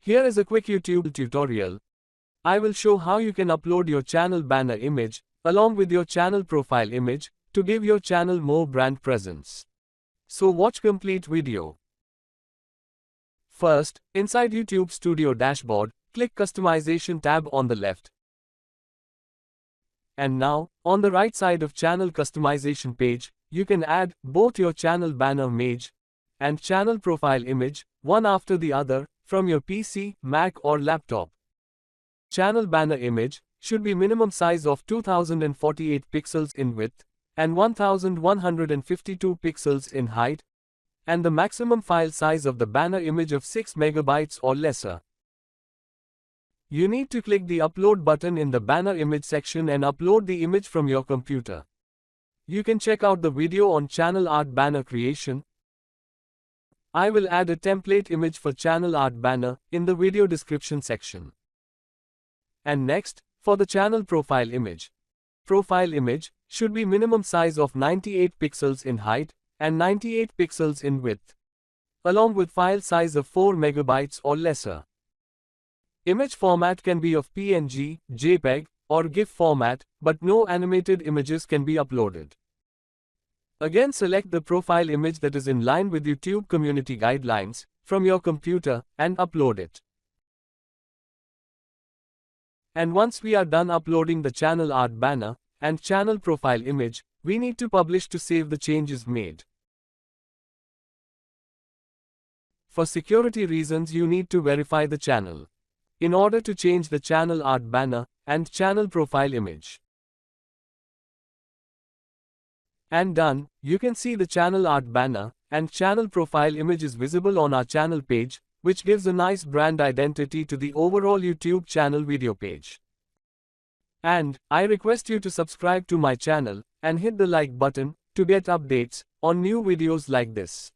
Here is a quick YouTube tutorial. I will show how you can upload your channel banner image, along with your channel profile image, to give your channel more brand presence. So watch complete video. First, inside YouTube Studio dashboard, click Customization tab on the left. And now, on the right side of channel customization page, you can add both your channel banner image and channel profile image, one after the other, from your PC, Mac or laptop. Channel banner image should be minimum size of 2048 pixels in width and 1152 pixels in height, and the maximum file size of the banner image of 6 MB or lesser. You need to click the upload button in the banner image section and upload the image from your computer. You can check out the video on channel art banner creation. I will add a template image for channel art banner in the video description section. And next, for the channel profile image. Profile image should be minimum size of 98 pixels in height and 98 pixels in width, along with file size of 4 MB or lesser. Image format can be of PNG, JPEG, or GIF format, but no animated images can be uploaded. Again, select the profile image that is in line with YouTube community guidelines from your computer and upload it. And once we are done uploading the channel art banner and channel profile image, we need to publish to save the changes made. For security reasons, you need to verify the channel in order to change the channel art banner and channel profile image. And done, you can see the channel art banner and channel profile image is visible on our channel page, which gives a nice brand identity to the overall YouTube channel video page. And I request you to subscribe to my channel and hit the like button to get updates on new videos like this.